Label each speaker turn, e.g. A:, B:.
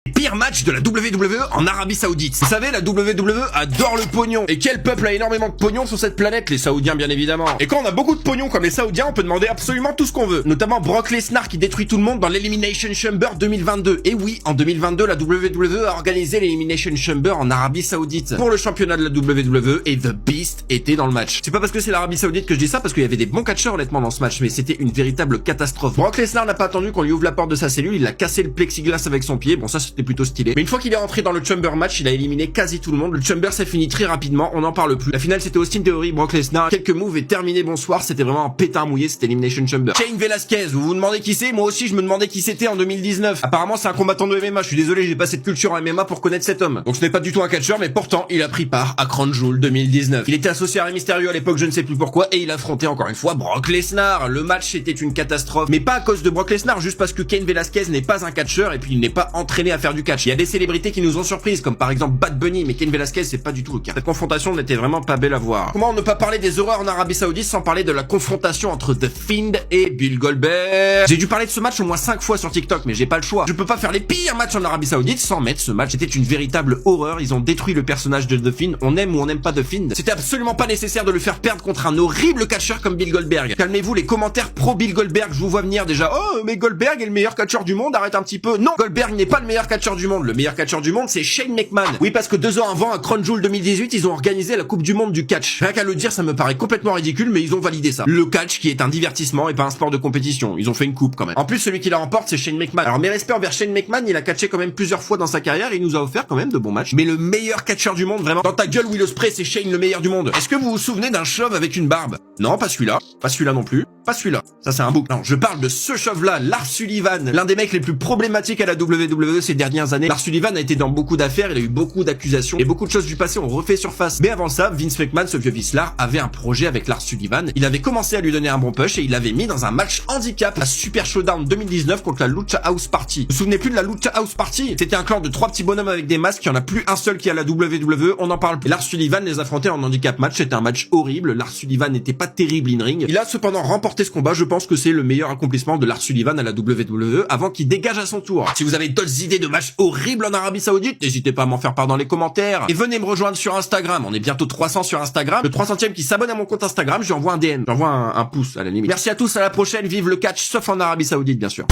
A: Pire match de la WWE en Arabie Saoudite. Vous savez, la WWE adore le pognon. Et quel peuple a énormément de pognon sur cette planète? Les Saoudiens, bien évidemment. Et quand on a beaucoup de pognon comme les Saoudiens, on peut demander absolument tout ce qu'on veut. Notamment Brock Lesnar qui détruit tout le monde dans l'Elimination Chamber 2022. Et oui, en 2022, la WWE a organisé l'Elimination Chamber en Arabie Saoudite pour le championnat de la WWE et The Beast était dans le match. C'est pas parce que c'est l'Arabie Saoudite que je dis ça, parce qu'il y avait des bons catcheurs honnêtement dans ce match, mais c'était une véritable catastrophe. Brock Lesnar n'a pas attendu qu'on lui ouvre la porte de sa cellule, il a cassé le plexiglas avec son pied. Bon, ça c'était plutôt stylé. Mais une fois qu'il est rentré dans le Chamber match, il a éliminé quasi tout le monde. Le Chamber s'est fini très rapidement, on n'en parle plus. La finale c'était Austin Theory, Brock Lesnar. Quelques moves et terminé, bonsoir. C'était vraiment un pétard mouillé, c'était Elimination Chamber. Shane Velasquez, vous vous demandez qui c'est? Moi aussi je me demandais qui c'était en 2019. Apparemment c'est un combattant de MMA, je suis désolé, j'ai pas cette culture en MMA pour connaître cet homme. Donc ce n'est pas du tout un catcheur, mais pourtant il a pris part à Crown Jewel 2019. Il était associé à Rey Mysterio à l'époque, je ne sais plus pourquoi, et il affrontait encore une fois Brock Lesnar. Le match était une catastrophe, mais pas à cause de Brock Lesnar, juste parce que Cain Velasquez n'est pas un catcheur et puis il n'est pas entraîné à faire du catch. Il y a des célébrités qui nous ont surprises, comme par exemple Bad Bunny, mais Cain Velasquez c'est pas du tout le cas. Cette confrontation n'était vraiment pas belle à voir. Comment ne pas parler des horreurs en Arabie Saoudite sans parler de la confrontation entre The Fiend et Bill Goldberg? J'ai dû parler de ce match au moins 5 fois sur TikTok, mais j'ai pas le choix. Je peux pas faire les pires matchs en Arabie Saoudite sans mettre ce match. C'était une véritable horreur, ils ont détruit le personnage de The Fiend. On aime ou on n'aime pas The Fiend. C'était absolument pas nécessaire de le faire perdre contre un horrible catcheur comme Bill Goldberg. Calmez-vous les commentaires pro Bill Goldberg, je vous vois venir déjà. Oh, mais Goldberg est le meilleur catcheur du monde, arrête un petit peu. Non, Goldberg n'est pas le meilleur catcheur du monde. Le meilleur catcheur du monde, c'est Shane McMahon. Oui, parce que 2 ans avant, à Crown Jewel 2018, ils ont organisé la Coupe du Monde du catch. Rien qu'à le dire, ça me paraît complètement ridicule, mais ils ont validé ça. Le catch qui est un divertissement et pas un sport de compétition. Ils ont fait une coupe quand même. En plus, celui qui la remporte, c'est Shane McMahon. Alors mes respects envers Shane McMahon, il a catché quand même plusieurs fois dans sa carrière et il nous a offert quand même de bons matchs. Mais le meilleur catcheur du monde, vraiment. Dans ta gueule, Will Ospreay, c'est Shane le meilleur du monde. Est-ce que vous vous souvenez d'un chauve avec une barbe? Non, pas celui-là. Pas celui-là non plus. Pas celui-là. Ça, c'est un bouc. Non, je parle de ce chauve-là, Lars Sullivan. L'un des mecs les plus problématiques à la WWE ces dernières années. Lars Sullivan a été dans beaucoup d'affaires, il a eu beaucoup d'accusations et beaucoup de choses du passé ont refait surface. Mais avant ça, Vince McMahon, ce vieux vicelard, avait un projet avec Lars Sullivan. Il avait commencé à lui donner un bon push et il l'avait mis dans un match handicap à Super Showdown 2019 contre la Lucha House Party. Vous vous souvenez plus de la Lucha House Party? C'était un clan de 3 petits bonhommes avec des masques, il y en a plus un seul qui a la WWE, on en parle plus. Lars Sullivan les affrontait en handicap match, c'était un match horrible. Lars Sullivan n'était pas terrible in ring. Il a cependant remporté ce combat, je pense que c'est le meilleur accomplissement de Lars Sullivan à la WWE avant qu'il dégage à son tour. Si vous avez d'autres idées de matchs horribles en Arabie Saoudite, n'hésitez pas à m'en faire part dans les commentaires. Et venez me rejoindre sur Instagram, on est bientôt 300 sur Instagram. Le 300e qui s'abonne à mon compte Instagram, je lui envoie un DM, j'envoie un pouce à la limite. Merci à tous, à la prochaine, vive le catch, sauf en Arabie Saoudite bien sûr.